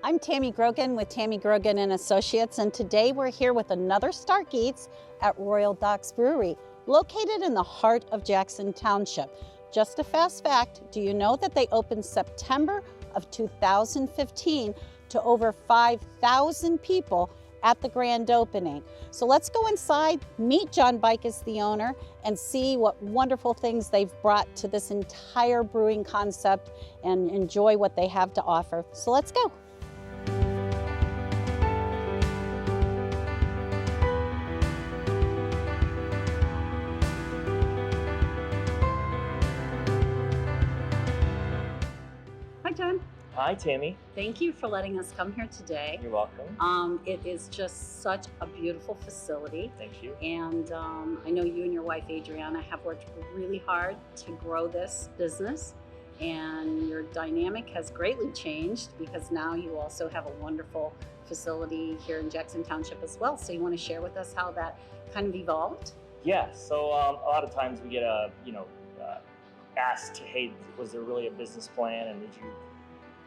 I'm Tammy Grogan with Tammy Grogan and Associates, and today we're here with another Stark Eats at Royal Docks Brewery, located in the heart of Jackson Township. Just a fast fact, do you know that they opened September of 2015 to over 5,000 people at the grand opening? So let's go inside, meet John Bikes, the owner, and see what wonderful things they've brought to this entire brewing concept and enjoy what they have to offer. So let's go. Hi, John. Hi, Tammy. Thank you for letting us come here today. You're welcome. It is just such a beautiful facility. Thank you. And I know you and your wife, Adriana, have worked really hard to grow this business. And your dynamic has greatly changed because now you also have a wonderful facility here in Jackson Township as well. So you want to share with us how that kind of evolved? Yeah, so a lot of times we get asked, hey, was there really a business plan, and did you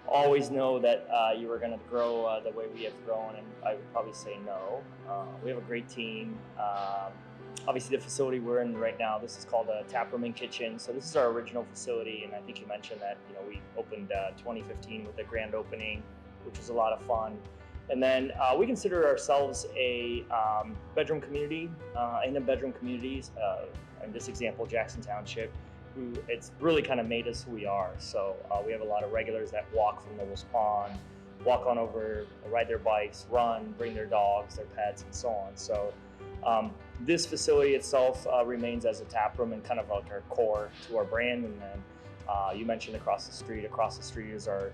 always know that you were going to grow the way we have grown? And I would probably say no. We have a great team. Obviously, the facility we're in right now, this is called a tap room and kitchen. So this is our original facility, and I think you mentioned that we opened 2015 with a grand opening, which was a lot of fun. And then we consider ourselves a bedroom community. In the bedroom communities, in this example, Jackson Township, it's really kind of made us who we are. So we have a lot of regulars that walk from Nobles Pond, walk on over, ride their bikes, run, bring their dogs, their pets, and so on. So this facility itself remains as a tap room and kind of like our core to our brand. And then you mentioned across the street. Across the street is our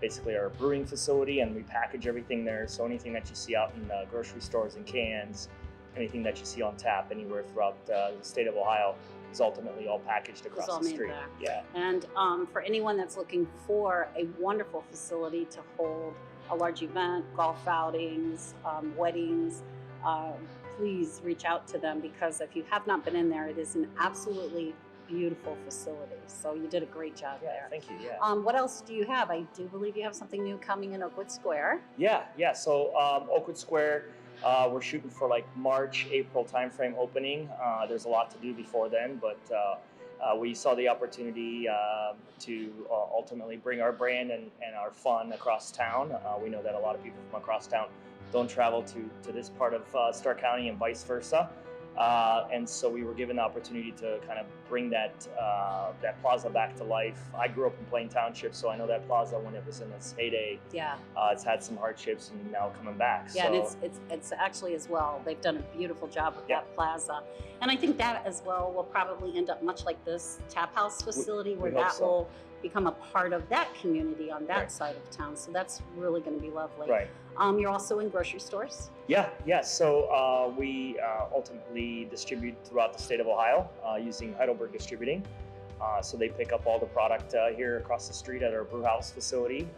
basically our brewing facility, and we package everything there. So anything that you see out in grocery stores in cans, anything that you see on tap anywhere throughout the state of Ohio is ultimately all packaged across the street. Yeah. And for anyone that's looking for a wonderful facility to hold a large event, golf outings, weddings, please reach out to them, because if you have not been in there, it is an absolutely beautiful facility. So you did a great job there. Thank you. Yeah. What else do you have? I do believe you have something new coming in Oakwood Square. Yeah. So Oakwood Square, we're shooting for like March, April timeframe opening. There's a lot to do before then, but we saw the opportunity to ultimately bring our brand and our fun across town. We know that a lot of people from across town don't travel to this part of Stark County and vice versa. And so we were given the opportunity to kind of bring that plaza back to life. I grew up in Plain Township, so I know that plaza when it was in its heyday. Yeah. It's had some hardships and now coming back. Yeah, so. and it's actually as well, they've done a beautiful job with that plaza. And I think that as well will probably end up much like this tap house facility, where that will become a part of that community on that side of town. So that's really going to be lovely. Right. You're also in grocery stores? Yeah. So we ultimately distribute throughout the state of Ohio using Heidelberg Distributing. So they pick up all the product here across the street at our brew house facility,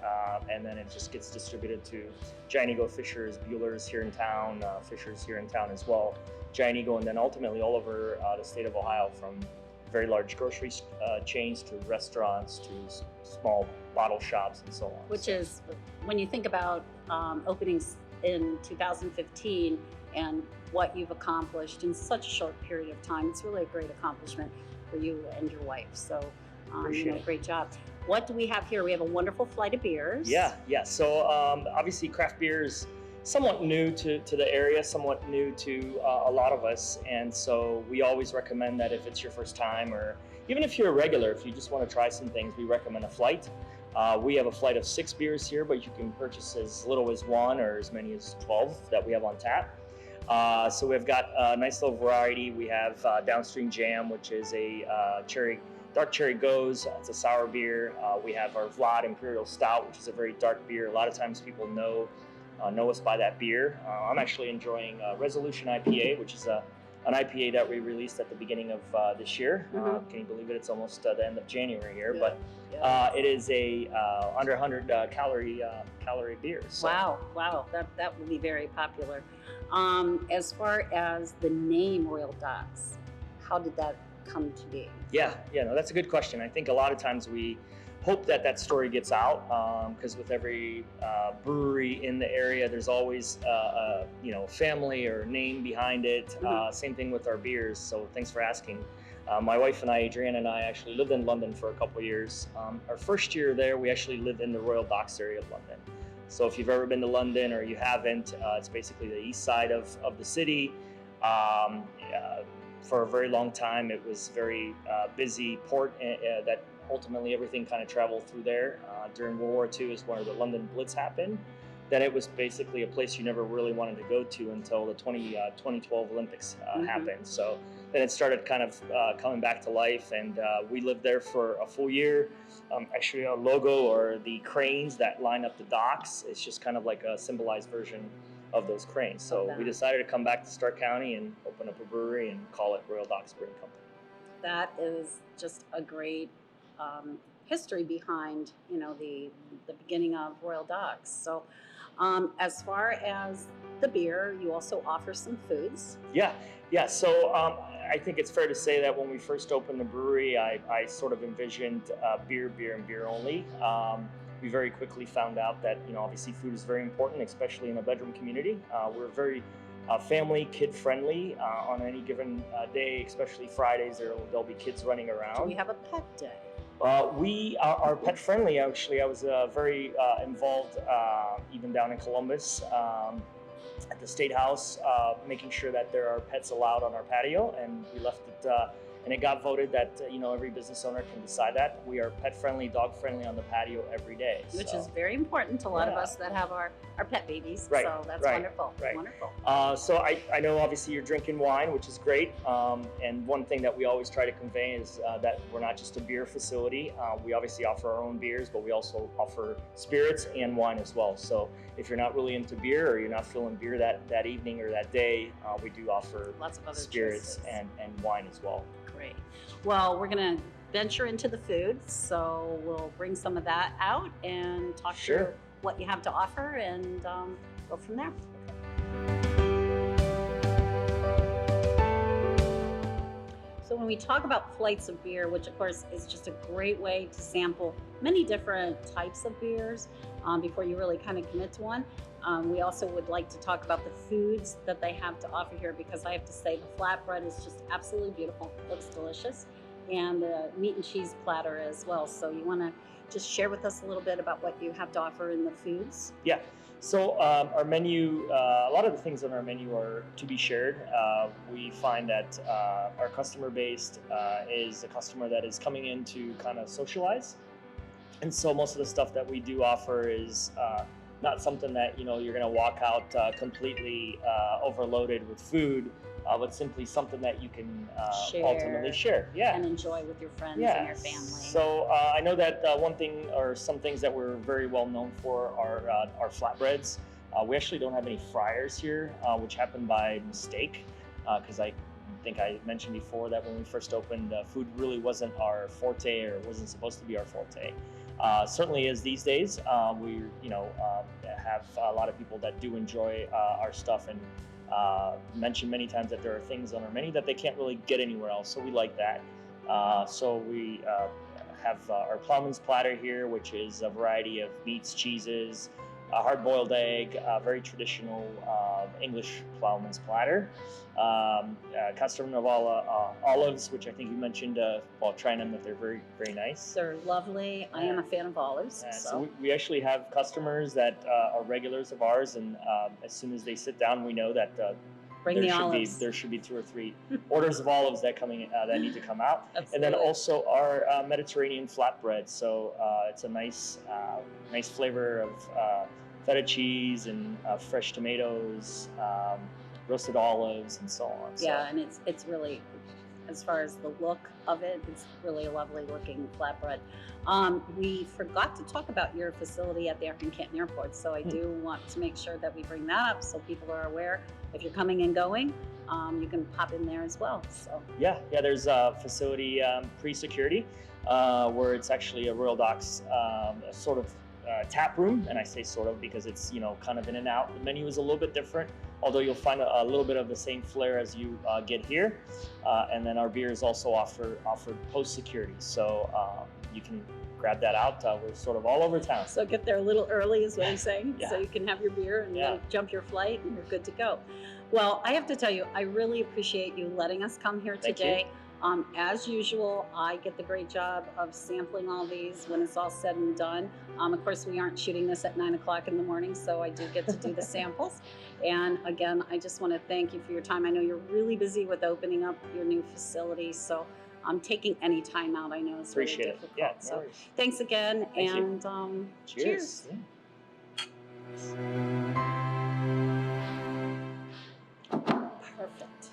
and then it just gets distributed to Giant Eagle, Fisher's, Bueller's here in town, Fisher's here in town as well, Giant Eagle, and then ultimately all over the state of Ohio, from very large grocery chains to restaurants to small bottle shops and so on. Which is, when you think about openings in 2015 and what you've accomplished in such a short period of time, it's really a great accomplishment for you and your wife. So, great job. What do we have here? We have a wonderful flight of beers. Yeah. So obviously craft beer is somewhat new to the area, somewhat new to a lot of us. And so we always recommend that if it's your first time, or even if you're a regular, if you just want to try some things, we recommend a flight. We have a flight of 6 beers here, but you can purchase as little as 1 or as many as 12 that we have on tap. So we've got a nice little variety. We have Downstream Jam, which is a dark cherry goes. It's a sour beer. We have our Vlad Imperial Stout, which is a very dark beer. A lot of times people know us by that beer. I'm actually enjoying Resolution IPA, which is an IPA that we released at the beginning of this year. Can you believe it? It's almost the end of January here, but it is a under 100 calorie beer. So. Wow, that will be very popular. As far as the name Royal Docks, how did that come to be? Yeah, no, that's a good question. I think a lot of times we hope that that story gets out, because with every brewery in the area, there's always family or name behind it. Same thing with our beers. So thanks for asking. My wife and I, Adrienne and I, actually lived in London for a couple of years. Our first year there, we actually lived in the Royal Docks area of London. So if you've ever been to London or you haven't, it's basically the east side of the city. For a very long time, it was very busy port that ultimately everything kind of traveled through there. During World War II is where the London Blitz happened. Then it was basically a place you never really wanted to go to until the 2012 Olympics happened. So then it started kind of coming back to life, and we lived there for a full year. Actually, our logo, or the cranes that line up the docks, it's just kind of like a symbolized version of those cranes. So we decided to come back to Stark County and open up a brewery and call it Royal Docks Brewing Company. That is just a great history behind, the beginning of Royal Docks. So as far as the beer, you also offer some foods. Yeah. So I think it's fair to say that when we first opened the brewery, I sort of envisioned beer, and beer only. We very quickly found out that, obviously food is very important, especially in a bedroom community. We're very family, kid-friendly. On any given day, especially Fridays, there'll be kids running around. Do we have a pet day? We are pet friendly. Actually, I was very involved, even down in Columbus, at the State House, making sure that there are pets allowed on our patio, and we left it. And it got voted that every business owner can decide that we are pet friendly, dog friendly on the patio every day. Which is very important to a lot of us that have our pet babies. Right. So that's wonderful. Right. Wonderful. So I know obviously you're drinking wine, which is great. And one thing that we always try to convey is that we're not just a beer facility. We obviously offer our own beers, but we also offer spirits and wine as well. So if you're not really into beer, or you're not feeling beer that evening or that day, we do offer lots of other spirits and wine as well. Great. Well, we're going to venture into the food, so we'll bring some of that out and talk to what you have to offer, and go from there. So when we talk about flights of beer, which of course is just a great way to sample many different types of beers before you really kind of commit to one, we also would like to talk about the foods that they have to offer here, because I have to say the flatbread is just absolutely beautiful, looks delicious, and the meat and cheese platter as well. So you want to just share with us a little bit about what you have to offer in the foods? Yeah. So our menu, a lot of the things on our menu are to be shared. We find that our customer base is a customer that is coming in to kind of socialize. And so most of the stuff that we do offer is not something that you're going to walk out completely overloaded with food, but simply something that you can ultimately share, and enjoy with your friends and your family. So I know that one thing, or some things that we're very well known for, are our flatbreads. We actually don't have any fryers here, which happened by mistake, because I think I mentioned before that when we first opened, food really wasn't our forte, or wasn't supposed to be our forte. Certainly is these days. We have a lot of people that do enjoy our stuff, and mention many times that there are things on our menu that they can't really get anywhere else, so we like that. So we have our plowman's platter here, which is a variety of meats, cheeses, a hard-boiled egg, very traditional English plowman's platter. Castronova olives, which I think you mentioned while trying them, that they're very, very nice. They're lovely. I am a fan of olives. So we actually have customers that are regulars of ours, and as soon as they sit down, we know that there should be 2 or 3 orders of olives that need to come out. Absolutely. And then also our Mediterranean flatbread. So it's a nice flavor of feta cheese and fresh tomatoes, roasted olives, and so on. Yeah, and it's really, as far as the look of it, it's really a lovely looking flatbread. We forgot to talk about your facility at the African Canton Airport, so I do want to make sure that we bring that up so people are aware. If you're coming and going, you can pop in there as well. So yeah, there's a facility pre-security where it's actually a Royal Docks sort of tap room, and I say sort of because it's kind of in and out. The menu is a little bit different, although you'll find a little bit of the same flair as you get here. And then our beer is also offered post security, so you can grab that out. We're sort of all over town. So get there a little early is what he's saying, Yeah. so you can have your beer and Yeah. then jump your flight and you're good to go. Well, I have to tell you, I really appreciate you letting us come here Thank today. As usual, I get the great job of sampling all these when it's all said and done. Of course, we aren't shooting this at 9 o'clock in the morning, so I do get to do the samples. And again, I just want to thank you for your time. I know you're really busy with opening up your new facility, so taking any time out, I know is really Appreciate it. difficult. Yeah, no So worries. thanks again, Thank you. and Cheers. cheers. Yeah. Perfect.